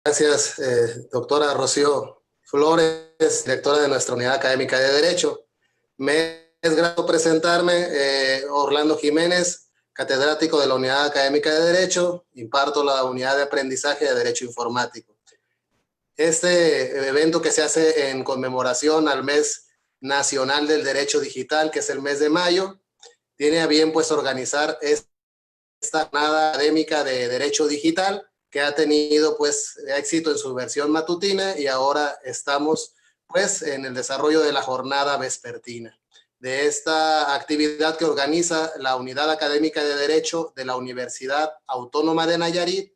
Gracias, doctora Rocío Flores, directora de nuestra Unidad Académica de Derecho. Me es grato presentarme, Orlando Jiménez, catedrático de la Unidad Académica de Derecho, imparto la Unidad de Aprendizaje de Derecho Informático. Este evento que se hace en conmemoración al Mes Nacional del Derecho Digital, que es el mes de mayo, tiene a bien pues organizar esta jornada académica de Derecho Digital, que ha tenido pues éxito en su versión matutina y ahora estamos pues en el desarrollo de la jornada vespertina. De esta actividad que organiza la Unidad Académica de Derecho de la Universidad Autónoma de Nayarit,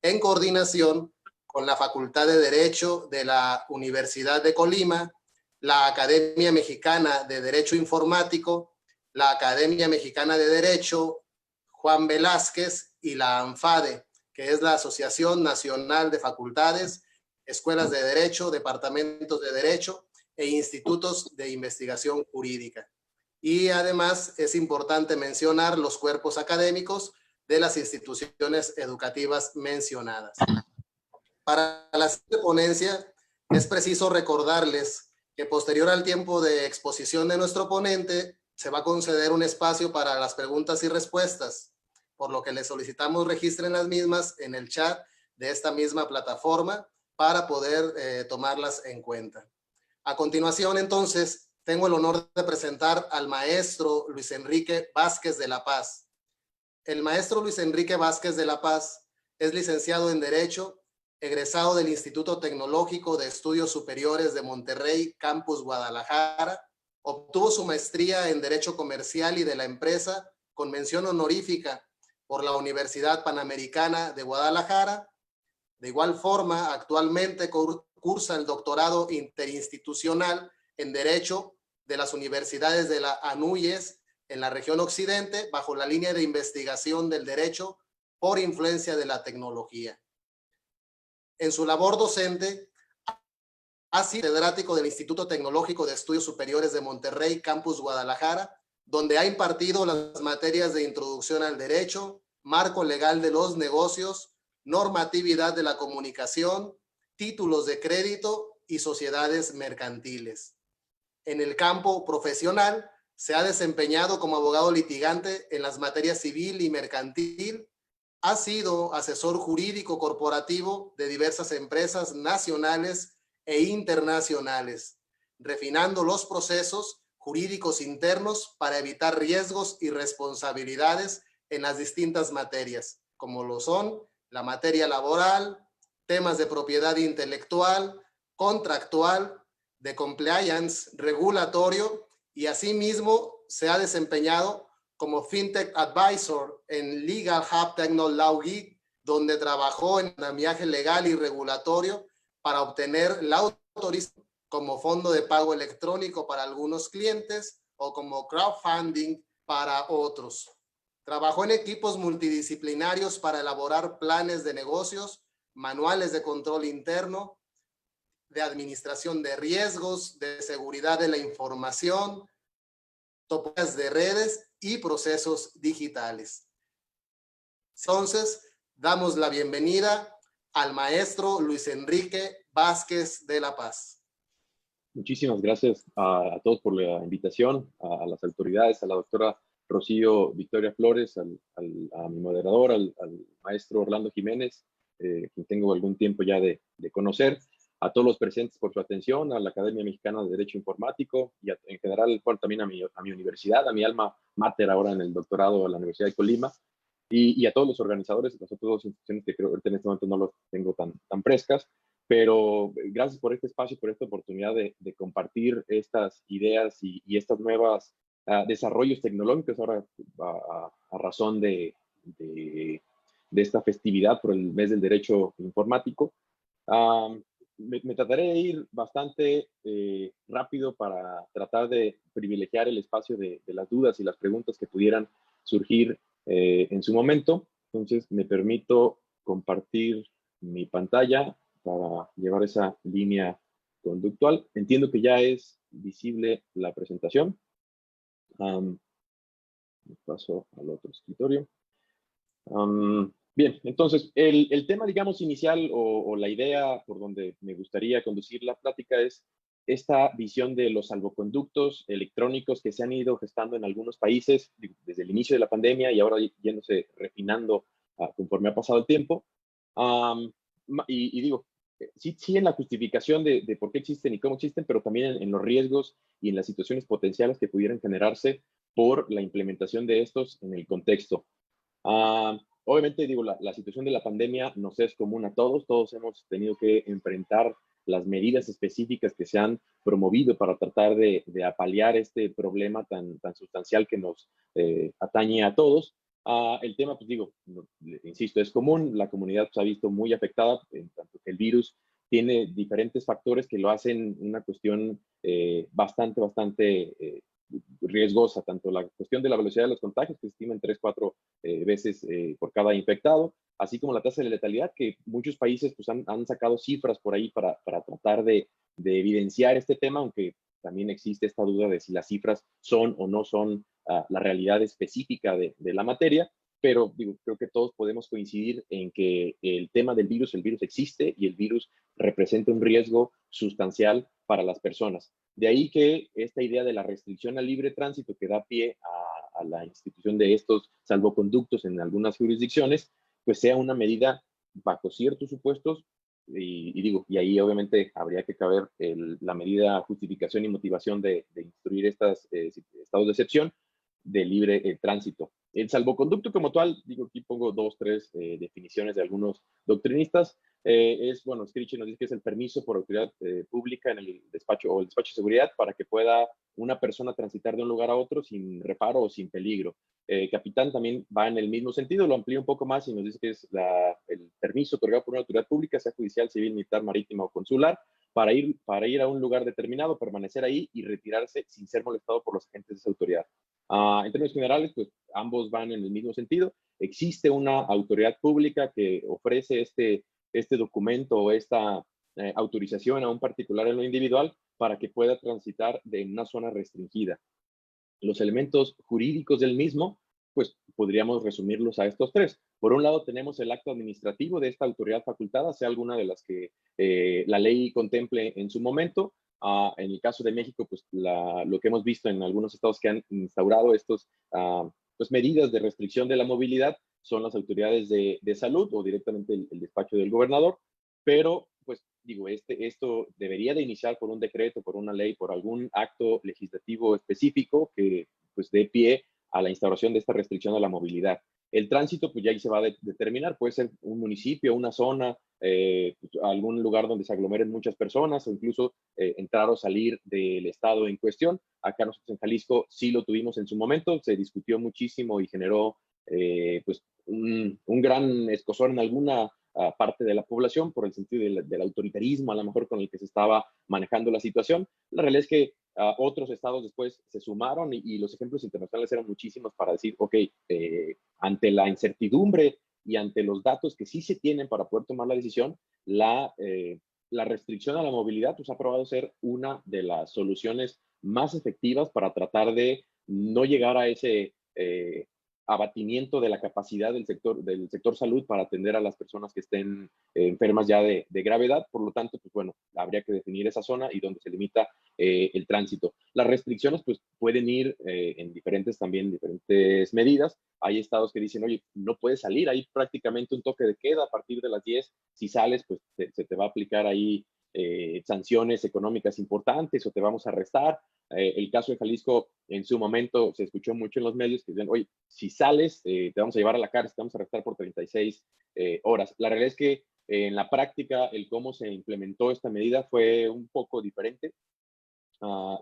en coordinación con la Facultad de Derecho de la Universidad de Colima, la Academia Mexicana de Derecho Informático, la Academia Mexicana de Derecho Juan Velázquez y la ANFADE, que es la Asociación Nacional de Facultades, Escuelas de Derecho, Departamentos de Derecho e Institutos de Investigación Jurídica. Y además es importante mencionar los cuerpos académicos de las instituciones educativas mencionadas. Para la siguiente ponencia es preciso recordarles que posterior al tiempo de exposición de nuestro ponente se va a conceder un espacio para las preguntas y respuestas, por lo que les solicitamos registren las mismas en el chat de esta misma plataforma para poder tomarlas en cuenta. A continuación, entonces, tengo el honor de presentar al maestro Luis Enrique Vázquez de la Paz. El maestro Luis Enrique Vázquez de la Paz es licenciado en Derecho, egresado del Instituto Tecnológico de Estudios Superiores de Monterrey, Campus Guadalajara. Obtuvo su maestría en Derecho Comercial y de la Empresa con mención honorífica por la Universidad Panamericana de Guadalajara. De igual forma, actualmente cursa el doctorado interinstitucional en Derecho de las universidades de la ANUYES en la región occidente, bajo la línea de investigación del derecho por influencia de la tecnología. En su labor docente, ha sido catedrático del Instituto Tecnológico de Estudios Superiores de Monterrey, Campus Guadalajara, donde ha impartido las materias de Introducción al Derecho, Marco Legal de los Negocios, Normatividad de la Comunicación, Títulos de Crédito y Sociedades Mercantiles. En el campo profesional, se ha desempeñado como abogado litigante en las materias civil y mercantil. Ha sido asesor jurídico corporativo de diversas empresas nacionales e internacionales, refinando los procesos jurídicos internos para evitar riesgos y responsabilidades en las distintas materias, como lo son la materia laboral, temas de propiedad intelectual, contractual, de compliance, regulatorio, y asimismo se ha desempeñado como FinTech Advisor en Legal Hub Technology, donde trabajó en andamiaje legal y regulatorio para obtener la autorización como fondo de pago electrónico para algunos clientes o como crowdfunding para otros. Trabajó en equipos multidisciplinarios para elaborar planes de negocios, manuales de control interno, de administración de riesgos, de seguridad de la información, topologías de redes y procesos digitales. Entonces, damos la bienvenida al maestro Luis Enrique Vázquez de la Paz. Muchísimas gracias a todos por la invitación, a las autoridades, a la doctora Rocío Victoria Flores, a mi moderador, al maestro Orlando Jiménez, quien tengo algún tiempo ya de conocer, a todos los presentes por su atención, a la Academia Mexicana de Derecho Informático y en general, bueno, también a mi universidad, a mi alma mater ahora en el doctorado de la Universidad de Colima, y a todos los organizadores, las otras dos instituciones que creo que en este momento no los tengo tan frescas, pero gracias por este espacio, por esta oportunidad de compartir estas ideas y estas nuevas desarrollos tecnológicos ahora a razón de esta festividad por el mes del derecho informático. Me trataré de ir bastante rápido para tratar de privilegiar el espacio de las dudas y las preguntas que pudieran surgir en su momento. Entonces, me permito compartir mi pantalla para llevar esa línea conductual. Entiendo que ya es visible la presentación. Paso al otro escritorio. Bien, entonces el tema, digamos, inicial o la idea por donde me gustaría conducir la plática es esta visión de los salvoconductos electrónicos que se han ido gestando en algunos países desde el inicio de la pandemia y ahora yéndose refinando conforme ha pasado el tiempo. Um, y digo, sí en la justificación de por qué existen y cómo existen, pero también en los riesgos y en las situaciones potenciales que pudieran generarse por la implementación de estos en el contexto. Obviamente, digo, la situación de la pandemia nos es común a todos. Todos hemos tenido que enfrentar las medidas específicas que se han promovido para tratar de apalear este problema tan sustancial que nos atañe a todos. El tema, pues digo, insisto, es común. La comunidad se ha visto muy afectada, en tanto que el virus tiene diferentes factores que lo hacen una cuestión bastante riesgosa, tanto la cuestión de la velocidad de los contagios, que se estima en 3-4 veces por cada infectado, así como la tasa de letalidad, que muchos países pues, han sacado cifras por ahí para tratar de evidenciar este tema, aunque también existe esta duda de si las cifras son o no son la realidad específica de la materia, pero digo, creo que todos podemos coincidir en que el tema del virus, el virus existe y el virus representa un riesgo sustancial para las personas. De ahí que esta idea de la restricción al libre tránsito que da pie a la institución de estos salvoconductos en algunas jurisdicciones, pues sea una medida bajo ciertos supuestos y ahí obviamente habría que caber la medida justificación y motivación de instruir estos estados de excepción de libre tránsito. El salvoconducto como tal, digo, aquí pongo 2, 3 definiciones de algunos doctrinistas. Bueno, Scrichi nos dice que es el permiso por autoridad pública en el despacho o el despacho de seguridad para que pueda una persona transitar de un lugar a otro sin reparo o sin peligro. Capitán también va en el mismo sentido, lo amplía un poco más y nos dice que es el permiso otorgado por una autoridad pública, sea judicial, civil, militar, marítima o consular, para ir a un lugar determinado, permanecer ahí y retirarse sin ser molestado por los agentes de esa autoridad. En términos generales, pues ambos van en el mismo sentido. Existe una autoridad pública que ofrece este documento o esta autorización a un particular en lo individual para que pueda transitar de una zona restringida. Los elementos jurídicos del mismo, pues podríamos resumirlos a estos tres. Por un lado, tenemos el acto administrativo de esta autoridad facultada, sea alguna de las que la ley contemple en su momento. En el caso de México, pues lo que hemos visto en algunos estados que han instaurado estos pues, medidas de restricción de la movilidad son las autoridades de salud o directamente el despacho del gobernador, pero pues digo, esto debería de iniciar por un decreto, por una ley, por algún acto legislativo específico que pues dé pie a la instauración de esta restricción a la movilidad. El tránsito, pues ya ahí se va a determinar, puede ser un municipio, una zona, pues, algún lugar donde se aglomeren muchas personas o incluso entrar o salir del estado en cuestión. Acá nosotros en Jalisco sí lo tuvimos en su momento, se discutió muchísimo y generó pues un gran escozor en alguna parte de la población por el sentido del autoritarismo a lo mejor con el que se estaba manejando la situación. La realidad es que otros estados después se sumaron y los ejemplos internacionales eran muchísimos para decir, ok, ante la incertidumbre y ante los datos que sí se tienen para poder tomar la decisión, la restricción a la movilidad pues, ha probado ser una de las soluciones más efectivas para tratar de no llegar a ese abatimiento de la capacidad del sector salud para atender a las personas que estén enfermas ya de gravedad. Por lo tanto, pues bueno, habría que definir esa zona y donde se limita el tránsito. Las restricciones pues pueden ir en diferentes medidas. Hay estados que dicen, oye, no puedes salir, hay prácticamente un toque de queda a partir de las 10. Si sales, pues se te va a aplicar ahí sanciones económicas importantes o te vamos a arrestar. El caso de Jalisco, en su momento, se escuchó mucho en los medios que decían, oye, si sales, te vamos a llevar a la cárcel, te vamos a arrestar por 36 horas. La realidad es que en la práctica, el cómo se implementó esta medida fue un poco diferente.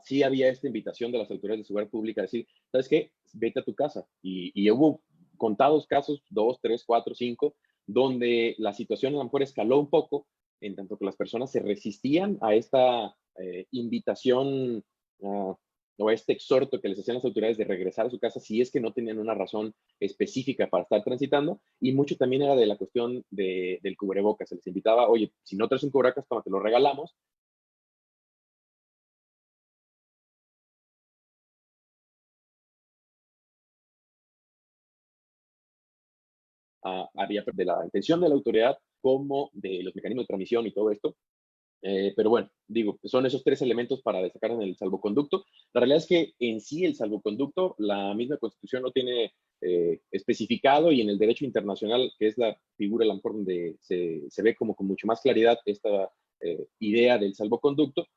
Sí había esta invitación de las autoridades de seguridad pública a decir, ¿sabes qué? Vete a tu casa. Y hubo contados casos, 2, 3, 4, 5, donde la situación a lo mejor escaló un poco, en tanto que las personas se resistían a esta invitación o a este exhorto que les hacían las autoridades de regresar a su casa si es que no tenían una razón específica para estar transitando. Y mucho también era de la cuestión del cubrebocas. Se les invitaba, oye, si no traes un cubrebocas, te lo regalamos. había de la intención de la autoridad como de los mecanismos de transmisión y todo esto. Pero bueno, digo, son esos tres elementos para destacar en el salvoconducto. La realidad es que en sí el salvoconducto, la misma Constitución lo tiene especificado, y en el derecho internacional, que es la figura a lo mejor donde se ve como con mucho más claridad esta idea del salvoconducto,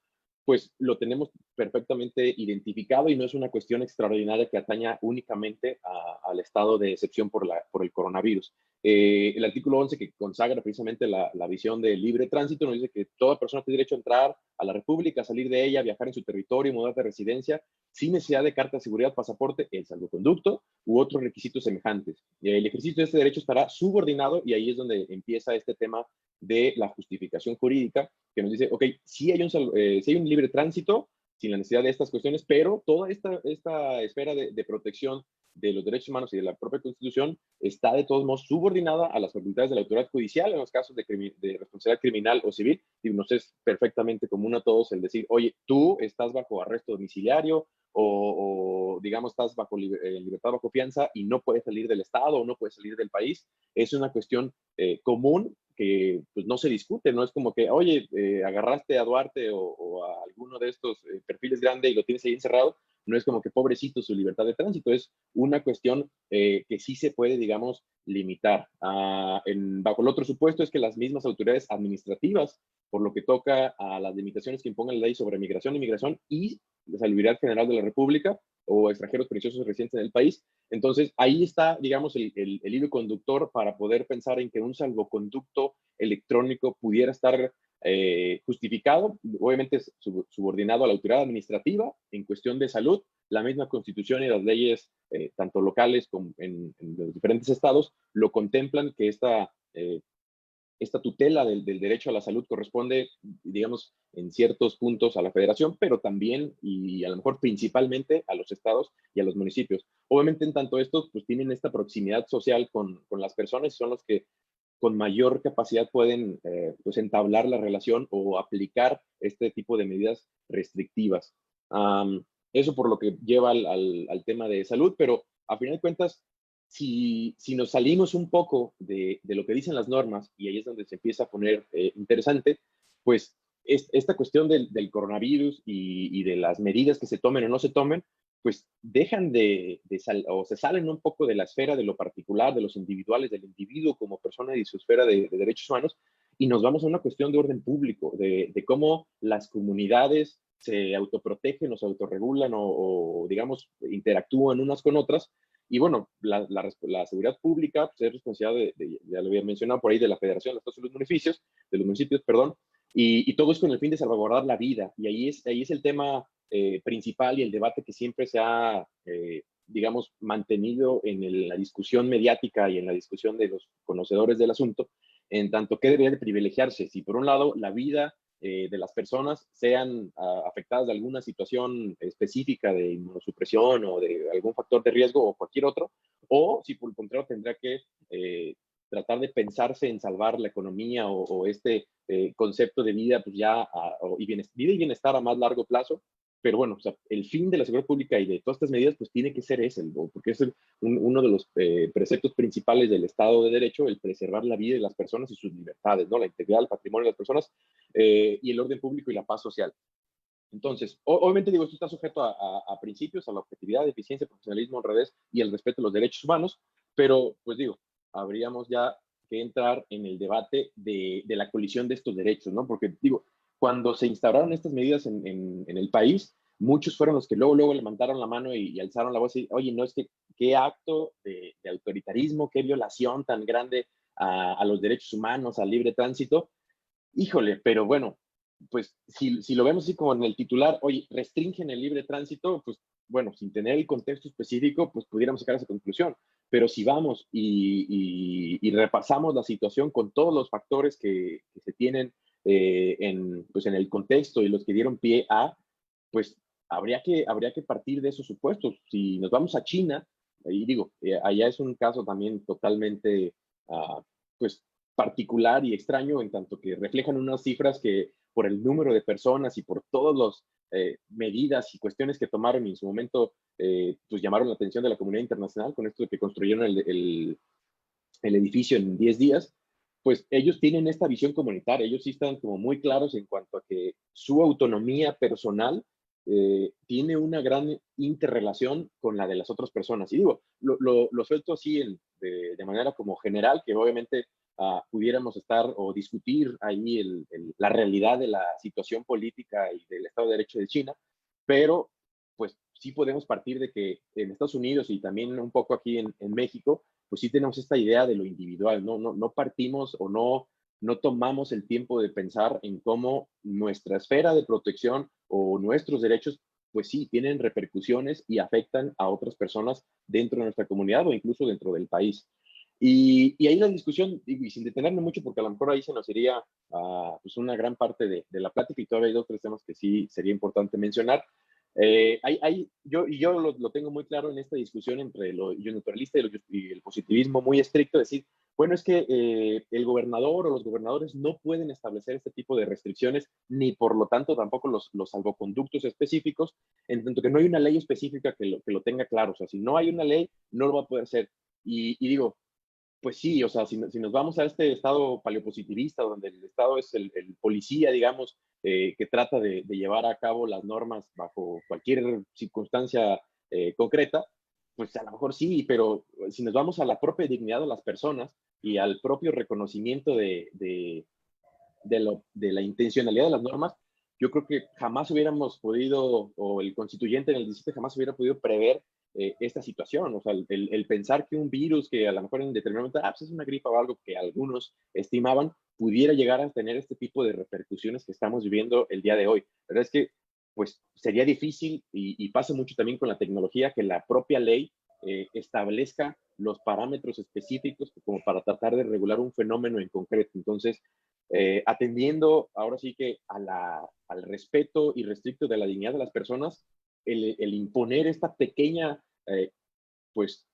pues lo tenemos perfectamente identificado y no es una cuestión extraordinaria que ataña únicamente al estado de excepción por el coronavirus. El artículo 11, que consagra precisamente la visión del libre tránsito, nos dice que toda persona tiene derecho a entrar a la República, a salir de ella, viajar en su territorio, mudar de residencia, sin necesidad de carta de seguridad, pasaporte, el salvoconducto u otros requisitos semejantes. El ejercicio de este derecho estará subordinado, y ahí es donde empieza este tema de la justificación jurídica, que nos dice, ok, sí hay un libre tránsito sin la necesidad de estas cuestiones, pero toda esta esfera de protección de los derechos humanos y de la propia Constitución está de todos modos subordinada a las facultades de la autoridad judicial en los casos de responsabilidad criminal o civil. Y nos es perfectamente común a todos el decir, oye, tú estás bajo arresto domiciliario o digamos, estás bajo libertad bajo fianza y no puedes salir del estado o no puedes salir del país. Es una cuestión común que pues no se discute, no es como que, oye, agarraste a Duarte o a alguno de estos perfiles grandes y lo tienes ahí encerrado. No es como que pobrecito su libertad de tránsito, es una cuestión que sí se puede, digamos, limitar. Bajo el otro supuesto es que las mismas autoridades administrativas, por lo que toca a las limitaciones que imponga la ley sobre migración, inmigración y la salubridad general de la República o extranjeros preciosos residentes en el país. Entonces, ahí está, digamos, el hilo conductor para poder pensar en que un salvoconducto electrónico pudiera estar justificado, obviamente subordinado a la autoridad administrativa en cuestión de salud. La misma Constitución y las leyes, tanto locales como en los diferentes estados, lo contemplan, que esta tutela del derecho a la salud corresponde, digamos, en ciertos puntos a la federación, pero también y a lo mejor principalmente a los estados y a los municipios. Obviamente, en tanto estos pues tienen esta proximidad social con las personas, son los que con mayor capacidad pueden pues entablar la relación o aplicar este tipo de medidas restrictivas. Eso por lo que lleva al tema de salud, pero a final de cuentas, si nos salimos un poco de lo que dicen las normas, y ahí es donde se empieza a poner interesante, pues esta cuestión del coronavirus y de las medidas que se tomen o no se tomen, pues dejan o se salen un poco de la esfera de lo particular, de los individuales, del individuo como persona y su esfera de derechos humanos, y nos vamos a una cuestión de orden público, de cómo las comunidades se autoprotegen o se autorregulan o digamos, interactúan unas con otras. Y bueno, la seguridad pública pues, es responsabilidad ya lo había mencionado por ahí, de la Federación de los Estados de los municipios, perdón, y todo es con el fin de salvaguardar la vida. Y ahí es el tema principal y el debate que siempre se ha, digamos, mantenido en la discusión mediática y en la discusión de los conocedores del asunto, en tanto que debería de privilegiarse. Si por un lado la vida de las personas sean afectadas de alguna situación específica de inmunosupresión o de algún factor de riesgo o cualquier otro, o si por el contrario tendrá que tratar de pensarse en salvar la economía o este concepto de vida, pues ya, vida y bienestar a más largo plazo. Pero bueno, o sea, el fin de la seguridad pública y de todas estas medidas, pues tiene que ser ese, porque es uno de los preceptos principales del Estado de Derecho, el preservar la vida de las personas y sus libertades, ¿no? La integridad, el patrimonio de las personas y el orden público y la paz social. Entonces, obviamente digo, esto está sujeto a principios, a la objetividad, eficiencia, profesionalismo, honradez y el respeto a los derechos humanos, pero pues digo, habríamos ya que entrar en el debate de la colisión de estos derechos, ¿no? Porque digo, cuando se instauraron estas medidas en el país, muchos fueron los que luego levantaron la mano y alzaron la voz y, oye, no, es que qué acto de autoritarismo, qué violación tan grande a los derechos humanos, al libre tránsito. Híjole, pero bueno, pues si lo vemos así como en el titular, oye, restringen el libre tránsito, pues bueno, sin tener el contexto específico, pues pudiéramos sacar esa conclusión. Pero si vamos y repasamos la situación con todos los factores que se tienen pues en el contexto y los que dieron pie a, pues habría que partir de esos supuestos. Si nos vamos a China, ahí digo, allá es un caso también totalmente, pues, particular y extraño, en tanto que reflejan unas cifras que por el número de personas y por todas las medidas y cuestiones que tomaron y en su momento pues llamaron la atención de la comunidad internacional con esto de que construyeron el edificio en 10 días, pues ellos tienen esta visión comunitaria, ellos sí están como muy claros en cuanto a que su autonomía personal tiene una gran interrelación con la de las otras personas. Y digo, lo suelto así de manera como general, que obviamente pudiéramos estar o discutir ahí la realidad de la situación política y del Estado de Derecho de China, pero pues sí podemos partir de que en Estados Unidos y también un poco aquí en México, pues sí tenemos esta idea de lo individual, no partimos o no tomamos el tiempo de pensar en cómo nuestra esfera de protección o nuestros derechos, pues sí, tienen repercusiones y afectan a otras personas dentro de nuestra comunidad o incluso dentro del país. Y ahí la discusión, y sin detenerme mucho, porque a lo mejor ahí se nos iría pues una gran parte de la plática y todavía hay dos o tres temas que sí sería importante mencionar. Yo lo tengo muy claro en esta discusión entre lo naturalista y el positivismo muy estricto, decir, bueno, es que el gobernador o los gobernadores no pueden establecer este tipo de restricciones, ni por lo tanto tampoco los salvoconductos específicos, en tanto que no hay una ley específica que lo tenga claro. O sea, si no hay una ley, no lo va a poder hacer. Y digo, pues sí, o sea, si nos vamos a este estado paleopositivista, donde el estado es el policía, digamos, que trata de llevar a cabo las normas bajo cualquier circunstancia concreta, pues a lo mejor sí, pero si nos vamos a la propia dignidad de las personas y al propio reconocimiento de la intencionalidad de las normas, yo creo que jamás hubiéramos podido, o el constituyente en el 17 jamás hubiera podido prever esta situación. O sea, el pensar que un virus que a lo mejor en determinado momento, pues es una gripa o algo que algunos estimaban, pudiera llegar a tener este tipo de repercusiones que estamos viviendo el día de hoy. La verdad es que pues sería difícil y pasa mucho también con la tecnología que la propia ley establezca los parámetros específicos como para tratar de regular un fenómeno en concreto. Entonces, atendiendo ahora sí que al respeto irrestricto de la dignidad de las personas, el imponer esta pequeña pues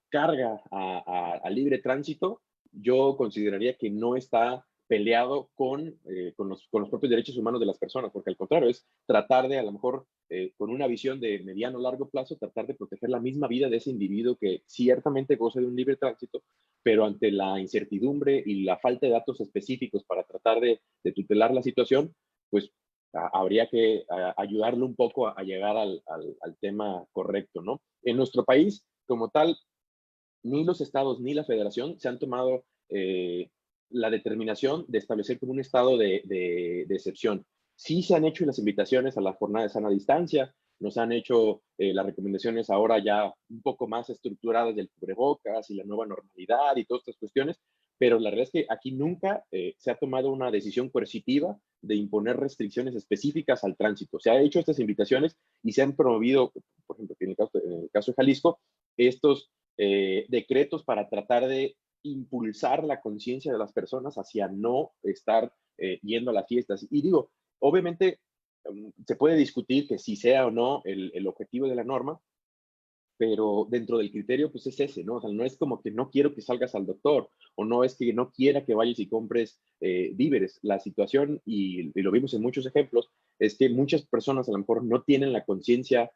carga a libre tránsito, yo consideraría que no está peleado con los propios derechos humanos de las personas, porque al contrario, es tratar de, a lo mejor, con una visión de mediano o largo plazo, tratar de proteger la misma vida de ese individuo que ciertamente goza de un libre tránsito, pero ante la incertidumbre y la falta de datos específicos para tratar de tutelar la situación, pues habría que ayudarlo un poco a llegar al tema correcto, ¿no? En nuestro país, como tal, ni los estados ni la federación se han tomado la determinación de establecer como un estado de excepción. Sí se han hecho las invitaciones a la jornada de sana distancia, nos han hecho las recomendaciones ahora ya un poco más estructuradas del cubrebocas y la nueva normalidad y todas estas cuestiones, pero la realidad es que aquí nunca se ha tomado una decisión coercitiva de imponer restricciones específicas al tránsito. Se han hecho estas invitaciones y se han promovido, por ejemplo, en el caso de Jalisco, estos decretos para tratar de impulsar la conciencia de las personas hacia no estar yendo a las fiestas. Y digo, obviamente se puede discutir que si sea o no el objetivo de la norma, pero dentro del criterio pues es ese, ¿no? O sea, no es como que no quiero que salgas al doctor o no es que no quiera que vayas y compres víveres. La situación, y lo vimos en muchos ejemplos, es que muchas personas a lo mejor no tienen la conciencia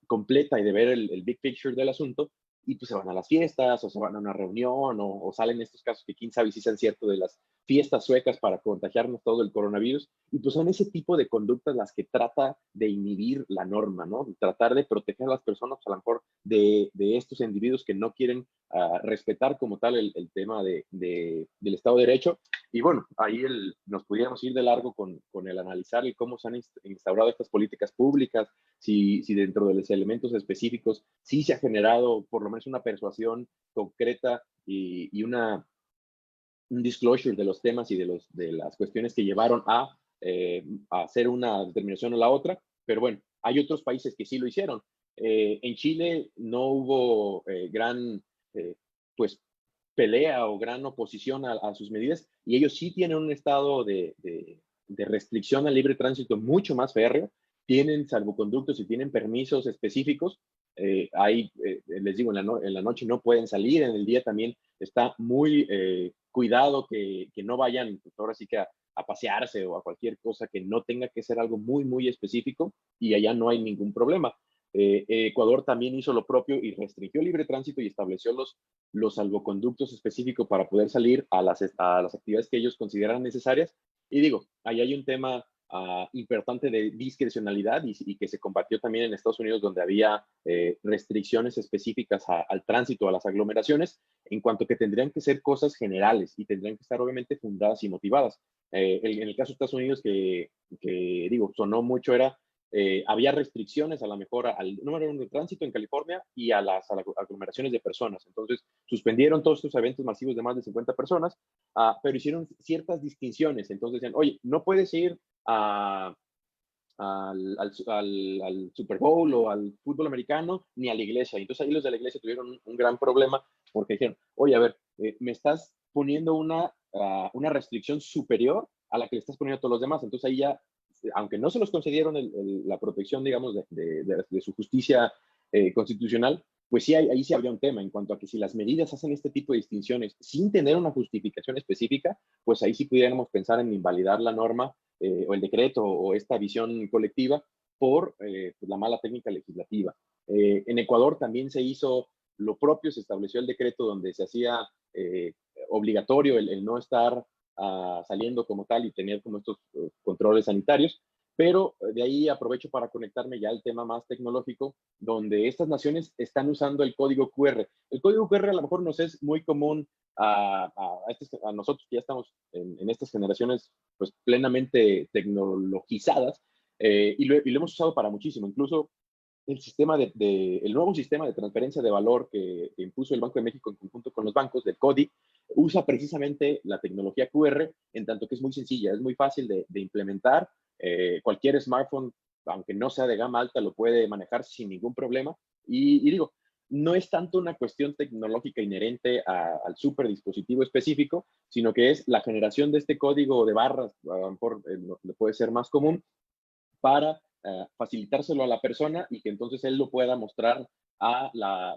completa y de ver el big picture del asunto y pues se van a las fiestas o se van a una reunión o salen estos casos que quién sabe si sean ciertos de las fiestas suecas para contagiarnos todo el coronavirus. Y pues son ese tipo de conductas las que trata de inhibir la norma, ¿no? Tratar de proteger a las personas, a lo mejor, de estos individuos que no quieren respetar como tal el tema del Estado de Derecho. Y bueno, ahí nos pudiéramos ir de largo con el analizar el cómo se han instaurado estas políticas públicas, si dentro de los elementos específicos sí se ha generado por lo menos una persuasión concreta y un disclosure de los temas y de las cuestiones que llevaron a hacer una determinación o la otra, pero bueno, hay otros países que sí lo hicieron. En Chile no hubo gran pues pelea o gran oposición a sus medidas y ellos sí tienen un estado de restricción al libre tránsito mucho más férreo, tienen salvoconductos y tienen permisos específicos. Les digo, en la noche no pueden salir, en el día también está muy cuidado que no vayan, pues ahora sí que a pasearse o a cualquier cosa que no tenga que ser algo muy, muy específico y allá no hay ningún problema. Ecuador también hizo lo propio y restringió el libre tránsito y estableció los salvoconductos específicos para poder salir a las actividades que ellos consideran necesarias. Y digo, ahí hay un tema importante de discrecionalidad y que se combatió también en Estados Unidos, donde había restricciones específicas al tránsito, a las aglomeraciones, en cuanto que tendrían que ser cosas generales y tendrían que estar obviamente fundadas y motivadas. En el caso de Estados Unidos, que digo, sonó mucho, era había restricciones a lo mejor al número de tránsito en California y a las aglomeraciones de personas. Entonces, suspendieron todos estos eventos masivos de más de 50 personas, pero hicieron ciertas distinciones. Entonces decían, oye, no puedes ir al Super Bowl o al fútbol americano ni a la iglesia. Entonces ahí los de la iglesia tuvieron un gran problema porque dijeron, oye, a ver, me estás poniendo una restricción superior a la que le estás poniendo a todos los demás. Entonces ahí ya, aunque no se los concedieron la protección, digamos, de su justicia constitucional, pues sí, ahí sí habría un tema en cuanto a que si las medidas hacen este tipo de distinciones sin tener una justificación específica, pues ahí sí pudiéramos pensar en invalidar la norma o el decreto o esta visión colectiva por pues la mala técnica legislativa. En Ecuador también se hizo lo propio, se estableció el decreto donde se hacía obligatorio el no estar saliendo como tal y tener como estos controles sanitarios, pero de ahí aprovecho para conectarme ya al tema más tecnológico, donde estas naciones están usando el código QR. El código QR a lo mejor nos es muy común a nosotros que ya estamos en estas generaciones pues plenamente tecnologizadas y lo hemos usado para muchísimo. Incluso el nuevo sistema de transferencia de valor que impuso el Banco de México en conjunto con los bancos, del CODI, usa precisamente la tecnología QR, en tanto que es muy sencilla, es muy fácil de implementar. Cualquier smartphone, aunque no sea de gama alta, lo puede manejar sin ningún problema. Y digo, no es tanto una cuestión tecnológica inherente al super dispositivo específico, sino que es la generación de este código de barras, a lo mejor puede ser más común, para facilitárselo a la persona y que entonces él lo pueda mostrar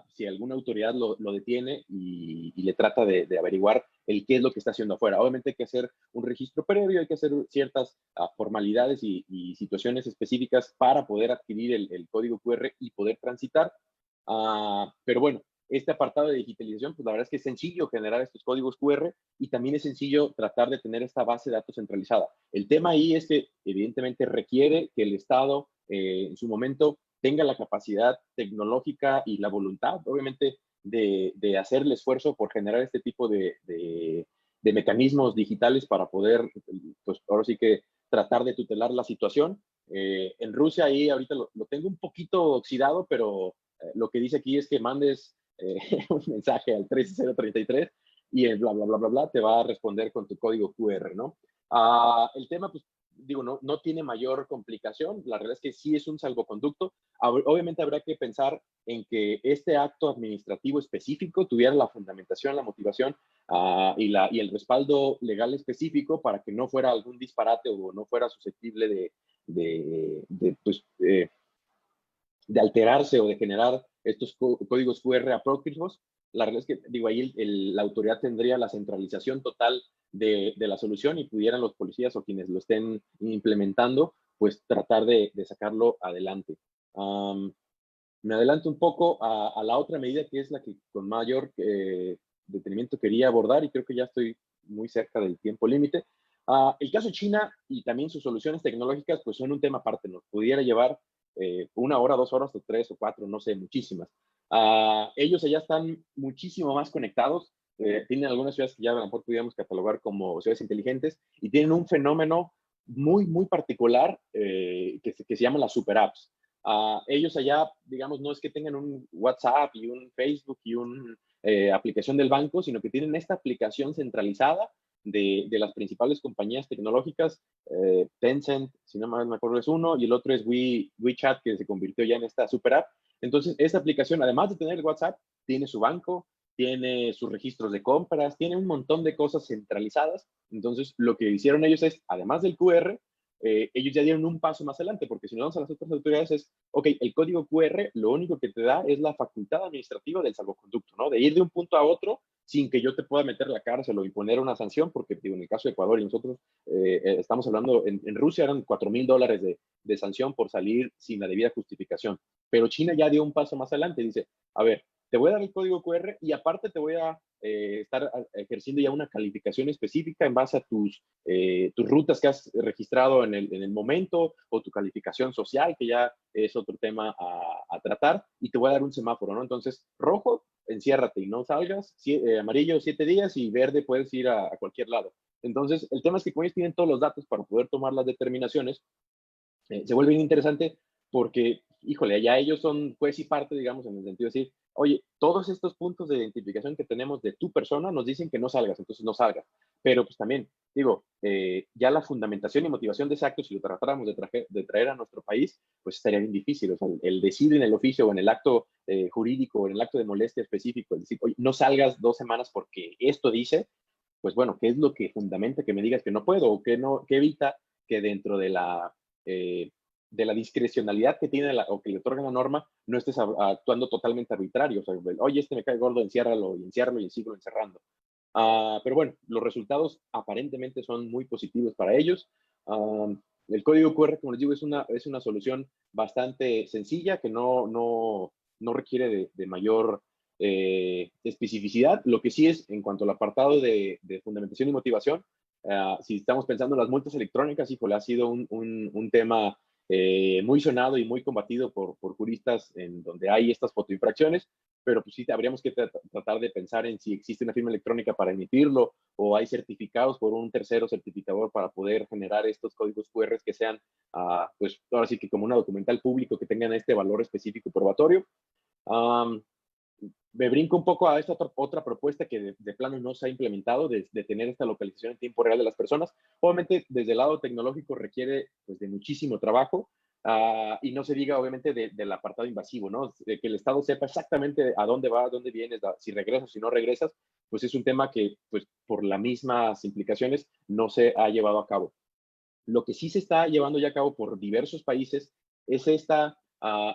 si alguna autoridad lo detiene y le trata de averiguar qué es lo que está haciendo afuera. Obviamente hay que hacer un registro previo, hay que hacer ciertas formalidades y situaciones específicas para poder adquirir el código QR y poder transitar. Pero bueno, este apartado de digitalización, pues la verdad es que es sencillo generar estos códigos QR y también es sencillo tratar de tener esta base de datos centralizada. El tema ahí es que evidentemente requiere que el Estado en su momento tenga la capacidad tecnológica y la voluntad, obviamente, de hacer el esfuerzo por generar este tipo de mecanismos digitales para poder, pues ahora sí que tratar de tutelar la situación. En Rusia ahí ahorita lo tengo un poquito oxidado, pero lo que dice aquí es que mandes un mensaje al 13033 y el bla, bla, bla, bla, bla te va a responder con tu código QR, ¿no? El tema, pues, digo, no tiene mayor complicación. La realidad es que sí es un salvoconducto. Obviamente habrá que pensar en que este acto administrativo específico tuviera la fundamentación, la motivación y el respaldo legal específico para que no fuera algún disparate o no fuera susceptible de alterarse o de generar estos códigos QR apócrifos. La realidad es que, digo, ahí la autoridad tendría la centralización total de la solución y pudieran los policías o quienes lo estén implementando, pues tratar de sacarlo adelante. Me adelanto un poco a la otra medida, que es la que con mayor detenimiento quería abordar, y creo que ya estoy muy cerca del tiempo límite. El caso de China y también sus soluciones tecnológicas, pues son un tema aparte. Nos pudiera llevar 1 hora, 2 horas, o 3 o 4, no sé, muchísimas. Ellos allá están muchísimo más conectados. Tienen algunas ciudades que ya a lo mejor pudiéramos catalogar como ciudades inteligentes y tienen un fenómeno muy, muy particular que se llama las super apps. Ellos allá, digamos, no es que tengan un WhatsApp y un Facebook y una aplicación del banco, sino que tienen esta aplicación centralizada de las principales compañías tecnológicas. Tencent, si no me acuerdo, es uno, y el otro es WeChat, que se convirtió ya en esta super app. Entonces, esta aplicación, además de tener el WhatsApp, tiene su banco, tiene sus registros de compras, tiene un montón de cosas centralizadas. Entonces, lo que hicieron ellos es, además del QR, ellos ya dieron un paso más adelante, porque si no vamos a las otras autoridades es, ok, el código QR lo único que te da es la facultad administrativa del salvoconducto, ¿no? De ir de un punto a otro sin que yo te pueda meter la cárcel o imponer una sanción, porque digo, en el caso de Ecuador y nosotros estamos hablando, en Rusia eran $4,000 de sanción por salir sin la debida justificación, pero China ya dio un paso más adelante, dice, a ver, te voy a dar el código QR y aparte te voy a estar ejerciendo ya una calificación específica en base a tus rutas que has registrado en el momento o tu calificación social, que ya es otro tema a tratar, y te voy a dar un semáforo, ¿no? Entonces, rojo, enciérrate y no salgas, amarillo, 7 días, y verde, puedes ir a cualquier lado. Entonces, el tema es que como ellos tienen todos los datos para poder tomar las determinaciones, se vuelve bien interesante porque, híjole, ya ellos son juez y parte, digamos, en el sentido de decir, oye, todos estos puntos de identificación que tenemos de tu persona nos dicen que no salgas, entonces no salgas. Pero pues también, digo, ya la fundamentación y motivación de ese acto, si lo tratáramos de traer a nuestro país, pues estaría bien difícil. O sea, el decir en el oficio o en el acto jurídico o en el acto de molestia específico, el decir, oye, no salgas 2 semanas porque esto dice, pues bueno, ¿qué es lo que fundamenta que me digas que no puedo o que no, que evita que dentro de la discrecionalidad que tiene o que le otorga la norma, no estés actuando totalmente arbitrario? O sea, oye, este me cae gordo, enciérralo y sigo encerrando. Pero bueno, los resultados aparentemente son muy positivos para ellos. El código QR, como les digo, es una solución bastante sencilla que no requiere de mayor especificidad. Lo que sí es, en cuanto al apartado de fundamentación y motivación, si estamos pensando en las multas electrónicas, híjole, ha sido un tema muy sonado y muy combatido por juristas en donde hay estas fotoinfracciones, pero pues sí habríamos que tratar de pensar en si existe una firma electrónica para emitirlo o hay certificados por un tercero certificador para poder generar estos códigos QR que sean, pues ahora sí que como una documental público que tengan este valor específico probatorio. Me brinco un poco a esta otra propuesta que de plano no se ha implementado, de tener esta localización en tiempo real de las personas. Obviamente, desde el lado tecnológico requiere pues, de muchísimo trabajo, y no se diga, obviamente, del apartado invasivo, ¿no? De que el Estado sepa exactamente a dónde va, a dónde vienes, si regresas, si no regresas, pues es un tema que, pues, por las mismas implicaciones, no se ha llevado a cabo. Lo que sí se está llevando ya a cabo por diversos países es la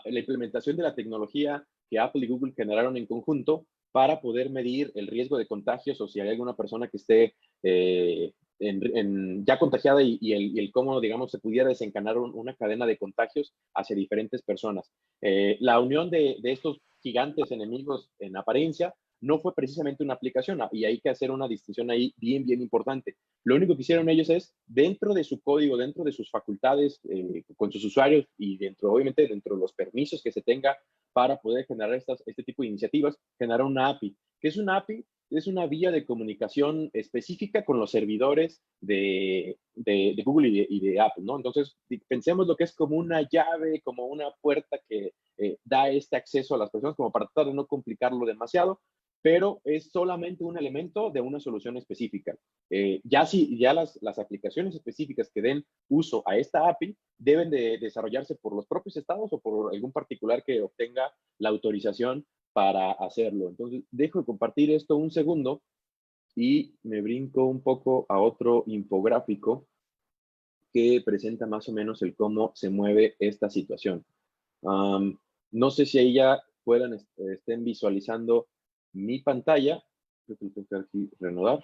implementación de la tecnología que Apple y Google generaron en conjunto para poder medir el riesgo de contagios o si hay alguna persona que esté ya contagiada y el cómo, digamos, se pudiera desencadenar una cadena de contagios hacia diferentes personas. La unión de estos gigantes enemigos en apariencia no fue precisamente una aplicación, y hay que hacer una distinción ahí bien, bien importante. Lo único que hicieron ellos es, dentro de su código, dentro de sus facultades, con sus usuarios y obviamente, dentro de los permisos que se tenga para poder generar este tipo de iniciativas, generar una API. ¿Qué es una API? Es una vía de comunicación específica con los servidores de Google y de Apple, ¿no? Entonces, pensemos lo que es como una llave, como una puerta que da este acceso a las personas, como para tratar de no complicarlo demasiado, pero es solamente un elemento de una solución específica. Ya las aplicaciones específicas que den uso a esta API deben de desarrollarse por los propios estados o por algún particular que obtenga la autorización para hacerlo. Entonces, dejo de compartir esto un segundo y me brinco un poco a otro infográfico que presenta más o menos el cómo se mueve esta situación. No sé si ahí ya estén visualizando mi pantalla. Creo que tengo que aquí reanudar.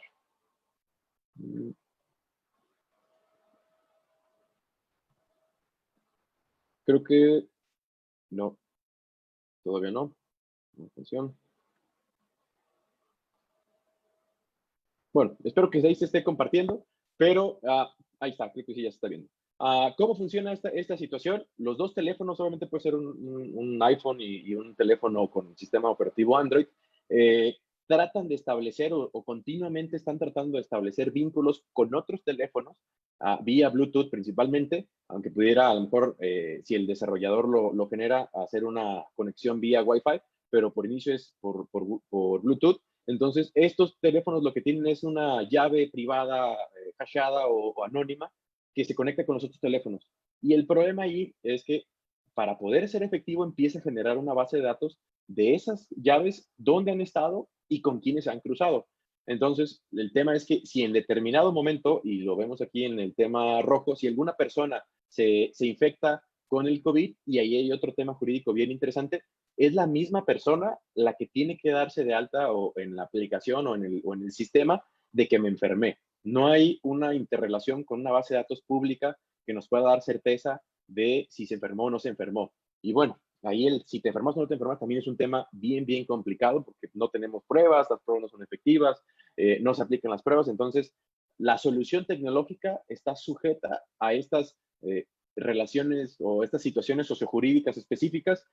Creo que no, todavía no. Atención. Bueno, espero que ahí se esté compartiendo, pero ahí está, creo que sí ya se está viendo. ¿Cómo funciona esta situación? Los dos teléfonos, obviamente puede ser un iPhone y un teléfono con sistema operativo Android, tratan de establecer o continuamente están tratando de establecer vínculos con otros teléfonos, vía Bluetooth principalmente, aunque pudiera a lo mejor, si el desarrollador lo genera, hacer una conexión vía Wi-Fi, pero por inicio es por Bluetooth. Entonces, estos teléfonos lo que tienen es una llave privada, hasheada o anónima, que se conecta con los otros teléfonos. Y el problema ahí es que para poder ser efectivo empieza a generar una base de datos de esas llaves, dónde han estado y con quiénes se han cruzado. Entonces, el tema es que si en determinado momento, y lo vemos aquí en el tema rojo, si alguna persona se infecta con el COVID, y ahí hay otro tema jurídico bien interesante, es la misma persona la que tiene que darse de alta o en la aplicación o en el sistema de que me enfermé. No hay una interrelación con una base de datos pública que nos pueda dar certeza de si se enfermó o no se enfermó. Y bueno, ahí si te enfermas o no te enfermas también es un tema bien, bien complicado porque no tenemos pruebas, las pruebas no son efectivas, no se aplican las pruebas. Entonces, la solución tecnológica está sujeta a estas relaciones o estas situaciones sociojurídicas específicas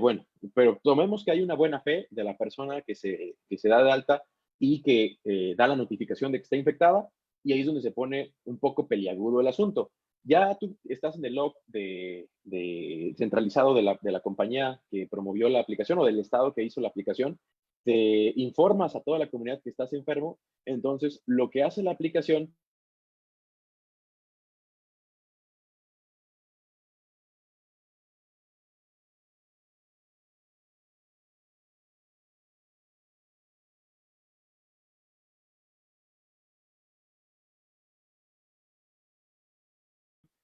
bueno, pero tomemos que hay una buena fe de la persona que se da de alta y que da la notificación de que está infectada, y ahí es donde se pone un poco peliagudo el asunto. Ya tú estás en el log centralizado de la compañía que promovió la aplicación o del estado que hizo la aplicación, te informas a toda la comunidad que estás enfermo. Entonces, lo que hace la aplicación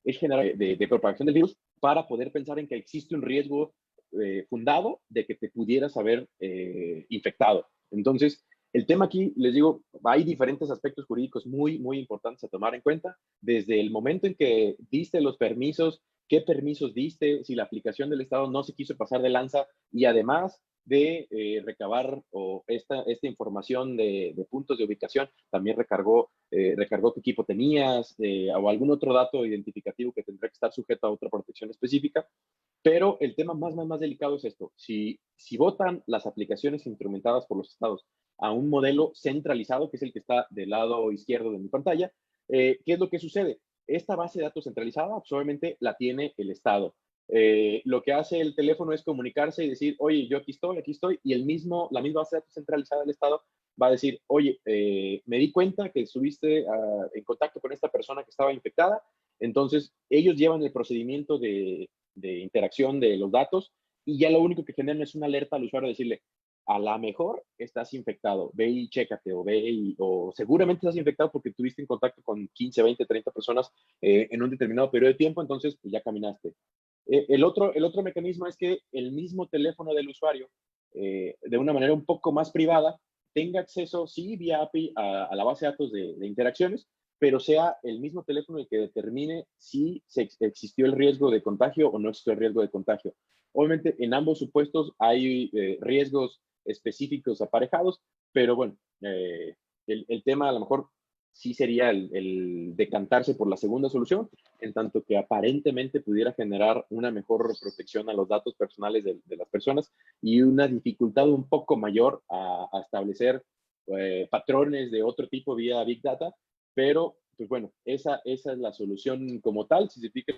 es generar de propagación del virus para poder pensar en que existe un riesgo fundado de que te pudieras haber infectado. Entonces, el tema aquí, les digo, hay diferentes aspectos jurídicos muy, muy importantes a tomar en cuenta, desde el momento en que diste los permisos, qué permisos diste, si la aplicación del Estado no se quiso pasar de lanza, y además de recabar esta información de puntos de ubicación, también recargó qué equipo tenías o algún otro dato identificativo que tendrá que estar sujeto a otra protección específica. Pero el tema más delicado es esto. Si votan las aplicaciones instrumentadas por los estados a un modelo centralizado, que es el que está del lado izquierdo de mi pantalla, ¿qué es lo que sucede? Esta base de datos centralizada, pues, obviamente la tiene el estado. Lo que hace el teléfono es comunicarse y decir, oye, yo aquí estoy, y la misma base de datos centralizada del estado va a decir, oye, me di cuenta que estuviste en contacto con esta persona que estaba infectada. Entonces, ellos llevan el procedimiento de interacción de los datos, y ya lo único que generan es una alerta al usuario, decirle, a lo mejor estás infectado, ve y chécate, o seguramente estás infectado porque tuviste en contacto con 15, 20, 30 personas en un determinado periodo de tiempo. Entonces pues ya caminaste. El otro mecanismo es que el mismo teléfono del usuario, de una manera un poco más privada, tenga acceso, sí, vía API a la base de datos de interacciones, pero sea el mismo teléfono el que determine si existió el riesgo de contagio o no existió el riesgo de contagio. Obviamente, en ambos supuestos hay riesgos específicos aparejados, pero bueno, el tema a lo mejor sí sería el decantarse por la segunda solución, en tanto que aparentemente pudiera generar una mejor protección a los datos personales de las personas y una dificultad un poco mayor a establecer patrones de otro tipo vía Big Data, pero pues bueno, esa es la solución como tal. Si se fijan,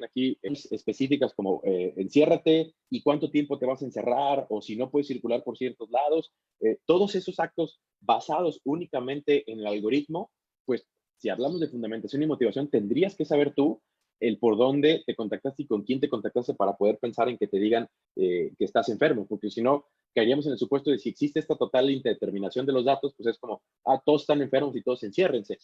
aquí específicas como enciérrate y cuánto tiempo te vas a encerrar, o si no puedes circular por ciertos lados, todos esos actos basados únicamente en el algoritmo, pues si hablamos de fundamentación y motivación, tendrías que saber tú el por dónde te contactaste y con quién te contactaste para poder pensar en que te digan que estás enfermo, porque si no, caeríamos en el supuesto de si existe esta total indeterminación de los datos, pues es como, todos están enfermos y todos enciérrense.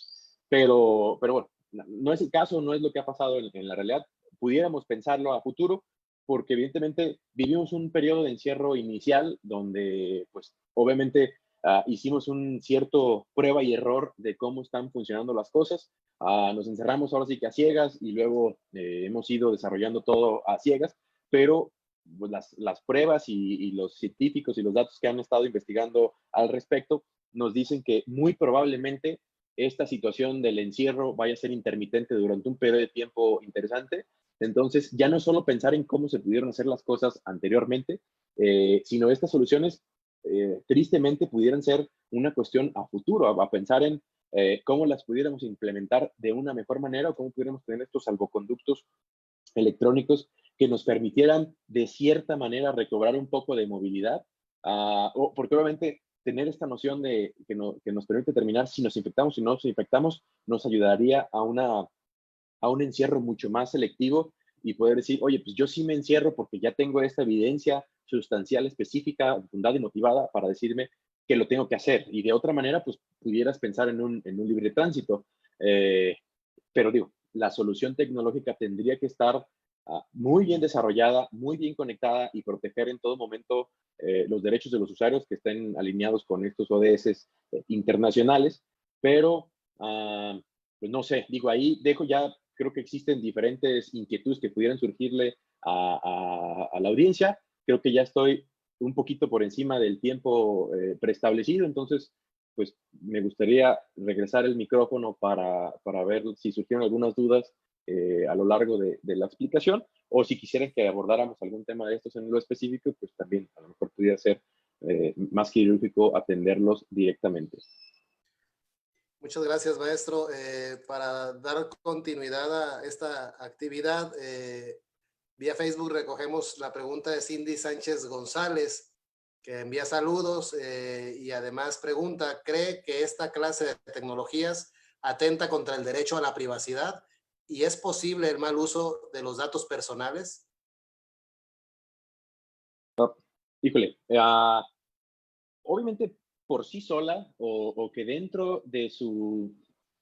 Pero bueno, no es el caso, no es lo que ha pasado en la realidad. Pudiéramos pensarlo a futuro, porque evidentemente vivimos un periodo de encierro inicial donde, pues, obviamente hicimos un cierto prueba y error de cómo están funcionando las cosas. Nos encerramos ahora sí que a ciegas, y luego hemos ido desarrollando todo a ciegas, pero pues, las pruebas y los científicos y los datos que han estado investigando al respecto nos dicen que muy probablemente esta situación del encierro vaya a ser intermitente durante un periodo de tiempo interesante. Entonces, ya no es solo pensar en cómo se pudieron hacer las cosas anteriormente, sino estas soluciones tristemente pudieran ser una cuestión a futuro, a pensar en cómo las pudiéramos implementar de una mejor manera, o cómo pudiéramos tener estos salvoconductos electrónicos que nos permitieran de cierta manera recobrar un poco de movilidad, porque obviamente tener esta noción de que nos permite determinar si nos infectamos, si no nos infectamos, nos ayudaría a un encierro mucho más selectivo y poder decir, oye, pues yo sí me encierro porque ya tengo esta evidencia sustancial específica, fundada y motivada para decirme que lo tengo que hacer. Y de otra manera, pues pudieras pensar en un libre tránsito. Pero digo, la solución tecnológica tendría que estar muy bien desarrollada, muy bien conectada y proteger en todo momento los derechos de los usuarios que estén alineados con estos ODS internacionales. Pero, pues no sé, digo, ahí dejo ya, creo que existen diferentes inquietudes que pudieran surgirle a la audiencia. Creo que ya estoy un poquito por encima del tiempo preestablecido, entonces pues me gustaría regresar el micrófono para ver si surgieron algunas dudas a lo largo de la explicación, o si quisieran que abordáramos algún tema de estos en lo específico, pues también a lo mejor pudiera ser más quirúrgico atenderlos directamente. Muchas gracias, maestro. Para dar continuidad a esta actividad, vía Facebook recogemos la pregunta de Cindy Sánchez González, que envía saludos y además pregunta, ¿cree que esta clase de tecnologías atenta contra el derecho a la privacidad y es posible el mal uso de los datos personales? Híjole, obviamente por sí sola o que dentro de su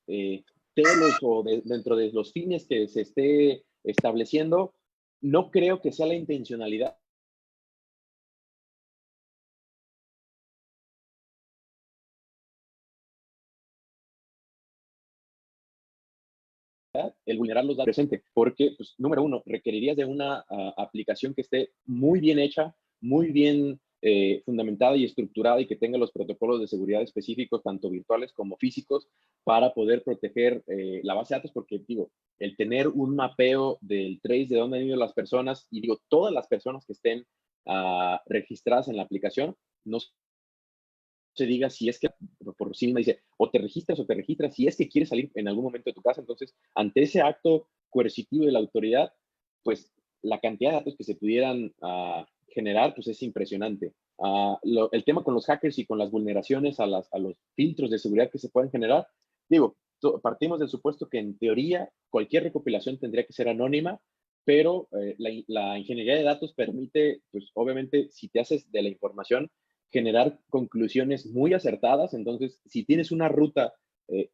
telos o dentro de los fines que se esté estableciendo, no creo que sea la intencionalidad el vulnerar los datos presente, porque, pues, número uno, requerirías de una aplicación que esté muy bien hecha, muy bien fundamentada y estructurada y que tenga los protocolos de seguridad específicos, tanto virtuales como físicos, para poder proteger la base de datos, porque, digo, el tener un mapeo del trace de dónde han ido las personas y, digo, todas las personas que estén registradas en la aplicación, no se diga si es que, por sí misma dice, o te registras, si es que quieres salir en algún momento de tu casa. Entonces, ante ese acto coercitivo de la autoridad, pues la cantidad de datos que se pudieran generar, pues es impresionante. El tema con los hackers y con las vulneraciones a los filtros de seguridad que se pueden generar, digo, partimos del supuesto que en teoría cualquier recopilación tendría que ser anónima, pero la ingeniería de datos permite, pues obviamente, si te haces de la información, generar conclusiones muy acertadas. Entonces, si tienes una ruta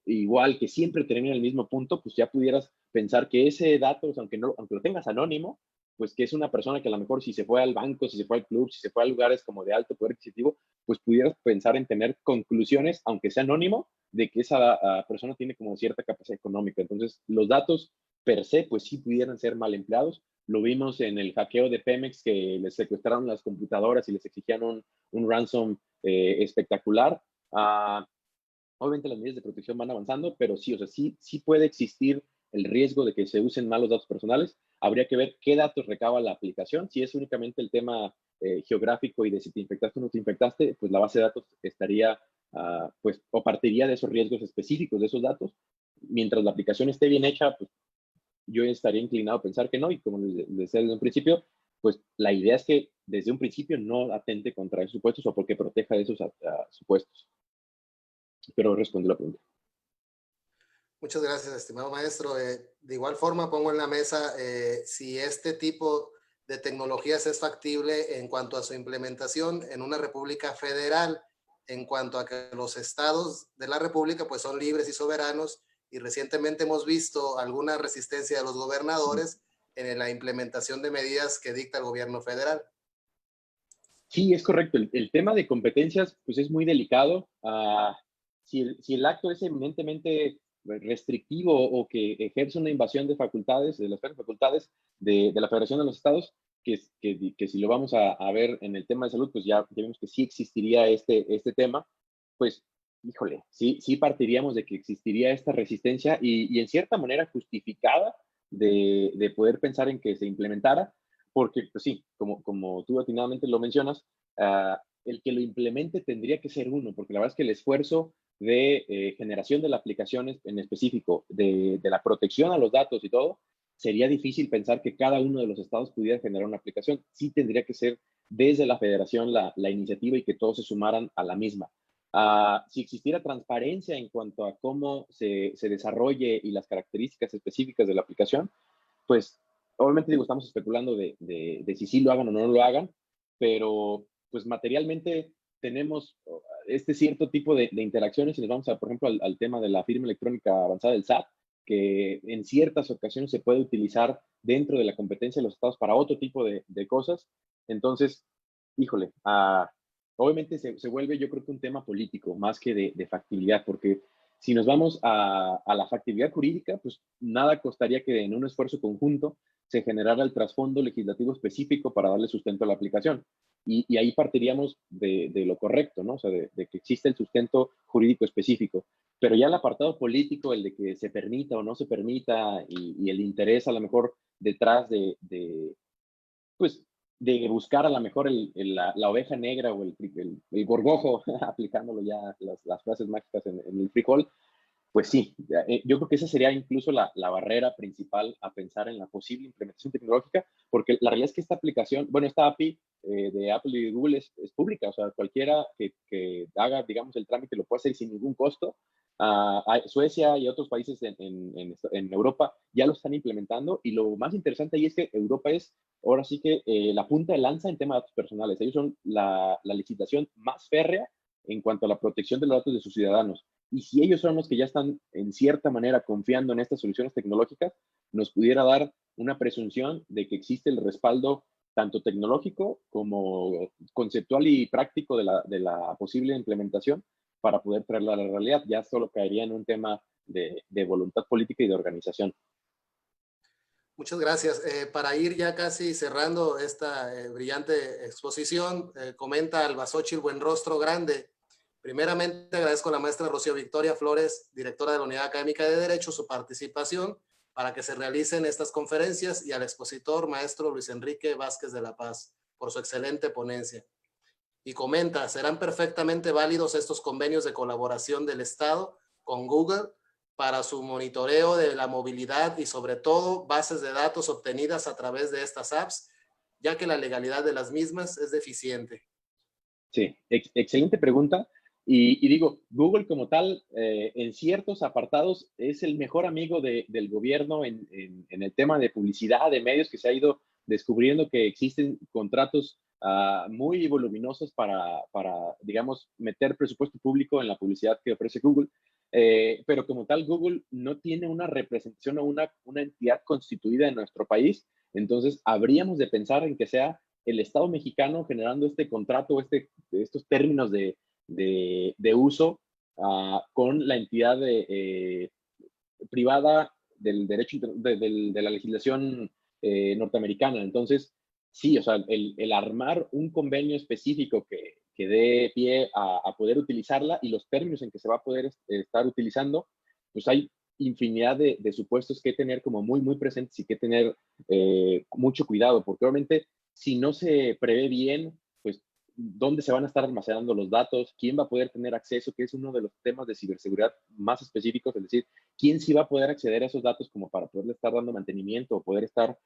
igual que siempre termina en el mismo punto, pues ya pudieras pensar que ese dato, pues, aunque lo tengas anónimo, pues que es una persona que a lo mejor si se fue al banco, si se fue al club, si se fue a lugares como de alto poder adquisitivo, pues pudieras pensar en tener conclusiones, aunque sea anónimo, de que esa persona tiene como cierta capacidad económica. Entonces, los datos per se, pues sí pudieran ser mal empleados. Lo vimos en el hackeo de Pemex, que les secuestraron las computadoras y les exigían un ransom espectacular. Obviamente las medidas de protección van avanzando, pero sí, o sea, sí puede existir el riesgo de que se usen mal los datos personales. Habría que ver qué datos recaba la aplicación. Si es únicamente el tema geográfico y de si te infectaste o no te infectaste, pues la base de datos estaría, pues, o partiría de esos riesgos específicos de esos datos. Mientras la aplicación esté bien hecha, pues yo estaría inclinado a pensar que no, y como les decía desde un principio, pues la idea es que desde un principio no atente contra esos supuestos o porque proteja de esos supuestos. Espero responder la pregunta. Muchas gracias, estimado maestro. De igual forma, pongo en la mesa si este tipo de tecnologías es factible en cuanto a su implementación en una república federal, en cuanto a que los estados de la república pues son libres y soberanos, y recientemente hemos visto alguna resistencia de los gobernadores en la implementación de medidas que dicta el gobierno federal. Sí, es correcto. El tema de competencias pues es muy delicado. Si el acto es eminentemente restrictivo o que ejerce una invasión de facultades, de las facultades de la Federación de los Estados, que si lo vamos a ver en el tema de salud, pues ya vemos que sí existiría este tema, pues, híjole, sí partiríamos de que existiría esta resistencia y en cierta manera justificada de poder pensar en que se implementara, porque, pues sí, como tú atinadamente lo mencionas, el que lo implemente tendría que ser uno, porque la verdad es que el esfuerzo de generación de la aplicación en específico, de la protección a los datos y todo, sería difícil pensar que cada uno de los estados pudiera generar una aplicación. Sí tendría que ser desde la federación la iniciativa y que todos se sumaran a la misma. Si existiera transparencia en cuanto a cómo se desarrolle y las características específicas de la aplicación, pues obviamente digo, estamos especulando de si sí lo hagan o no lo hagan, pero pues materialmente tenemos este cierto tipo de interacciones y nos vamos, por ejemplo, al tema de la firma electrónica avanzada del SAT, que en ciertas ocasiones se puede utilizar dentro de la competencia de los estados para otro tipo de cosas. Entonces, híjole, obviamente se vuelve yo creo que un tema político más que de factibilidad, porque si nos vamos a la factibilidad jurídica, pues nada costaría que en un esfuerzo conjunto se generara el trasfondo legislativo específico para darle sustento a la aplicación. Y ahí partiríamos de lo correcto, ¿no? O sea, de que existe el sustento jurídico específico. Pero ya el apartado político, el de que se permita o no se permita, y el interés a lo mejor detrás pues, de buscar a lo mejor la oveja negra o el gorgojo, aplicándolo ya las frases mágicas en el frijol, pues sí, yo creo que esa sería incluso la barrera principal a pensar en la posible implementación tecnológica, porque la realidad es que esta aplicación, bueno, esta API de Apple y Google es pública, o sea, cualquiera que haga, digamos, el trámite lo puede hacer sin ningún costo. Suecia y otros países en Europa ya lo están implementando, y lo más interesante ahí es que Europa es, ahora sí que la punta de lanza en tema de datos personales. Ellos son la licitación más férrea en cuanto a la protección de los datos de sus ciudadanos. Y si ellos son los que ya están en cierta manera confiando en estas soluciones tecnológicas, nos pudiera dar una presunción de que existe el respaldo tanto tecnológico como conceptual y práctico de la posible implementación para poder traerla a la realidad. Ya solo caería en un tema de voluntad política y de organización. Muchas gracias. Para ir ya casi cerrando esta brillante exposición, comenta Albazóchil Buenrostro Grande. Primeramente, agradezco a la maestra Rocío Victoria Flores, directora de la Unidad Académica de Derecho, su participación para que se realicen estas conferencias, y al expositor, maestro Luis Enrique Vázquez de la Paz, por su excelente ponencia. Y comenta, ¿serán perfectamente válidos estos convenios de colaboración del Estado con Google para su monitoreo de la movilidad y sobre todo bases de datos obtenidas a través de estas apps, ya que la legalidad de las mismas es deficiente? Sí, excelente pregunta. Y digo, Google como tal, en ciertos apartados, es el mejor amigo del gobierno en el tema de publicidad, de medios, que se ha ido descubriendo que existen contratos muy voluminosos para, digamos, meter presupuesto público en la publicidad que ofrece Google. Pero como tal, Google no tiene una representación o una entidad constituida en nuestro país. Entonces, habríamos de pensar en que sea el Estado mexicano generando este contrato, estos términos de uso con la entidad privada del derecho, de la legislación norteamericana. Entonces, sí, o sea, el armar un convenio específico que dé pie a poder utilizarla y los términos en que se va a poder estar utilizando, pues hay infinidad de supuestos que tener como muy, muy presentes y que tener mucho cuidado, porque obviamente si no se prevé bien, pues dónde se van a estar almacenando los datos, quién va a poder tener acceso, que es uno de los temas de ciberseguridad más específicos, es decir, quién sí va a poder acceder a esos datos como para poderle estar dando mantenimiento o poder estar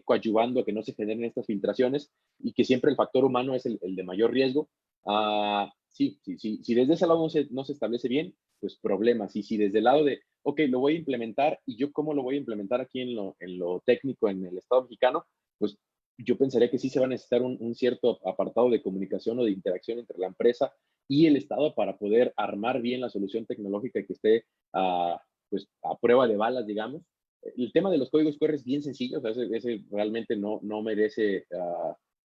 coadyuvando a que no se generen estas filtraciones, y que siempre el factor humano es el de mayor riesgo. Sí, si desde ese lado no se establece bien, pues problemas. Y si desde el lado de, ok, lo voy a implementar, y yo cómo lo voy a implementar aquí en lo técnico en el Estado mexicano, pues yo pensaría que sí se va a necesitar un cierto apartado de comunicación o de interacción entre la empresa y el Estado para poder armar bien la solución tecnológica que esté pues a prueba de balas, digamos. El tema de los códigos QR es bien sencillo, o sea, ese realmente no merece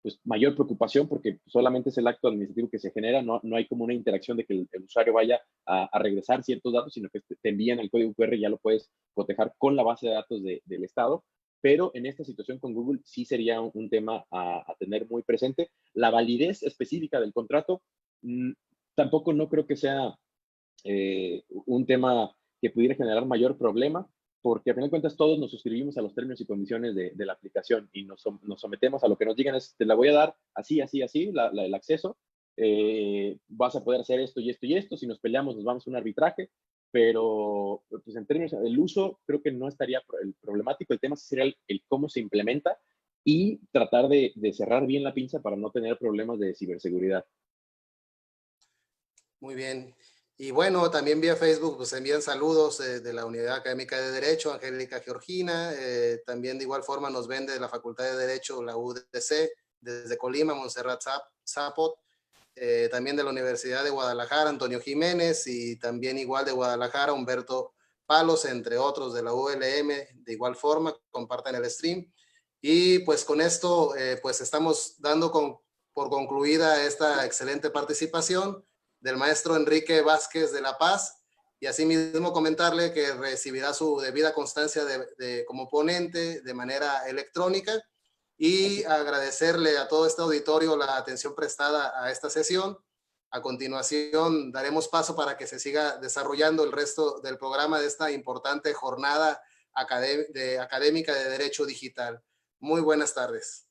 pues mayor preocupación, porque solamente es el acto administrativo que se genera, no hay como una interacción de que el usuario vaya a regresar ciertos datos, sino que te envían el código QR y ya lo puedes cotejar con la base de datos del Estado. Pero en esta situación con Google sí sería un tema a tener muy presente. La validez específica del contrato, tampoco no creo que sea un tema que pudiera generar mayor problema, porque a final de cuentas todos nos suscribimos a los términos y condiciones de la aplicación y nos sometemos a lo que nos digan. Te la voy a dar así, así, así, el acceso. Vas a poder hacer esto y esto y esto. Si nos peleamos, nos vamos a un arbitraje. pero pues en términos del uso, creo que no estaría el problemático. El tema sería el cómo se implementa y tratar de cerrar bien la pinza para no tener problemas de ciberseguridad. Muy bien. Y bueno, también vía Facebook pues envían saludos de la Unidad Académica de Derecho, Angélica Georgina. También de igual forma nos ven de la Facultad de Derecho, la UDC, desde Colima, Montserrat Zapot. También de la Universidad de Guadalajara, Antonio Jiménez, y también igual de Guadalajara, Humberto Palos, entre otros de la ULM. De igual forma, compartan el stream. Y pues con esto, pues estamos dando por concluida esta excelente participación del maestro Enrique Vázquez de La Paz, y asimismo comentarle que recibirá su debida constancia como ponente de manera electrónica, y agradecerle a todo este auditorio la atención prestada a esta sesión. A continuación daremos paso para que se siga desarrollando el resto del programa de esta importante jornada académica de Derecho Digital. Muy buenas tardes.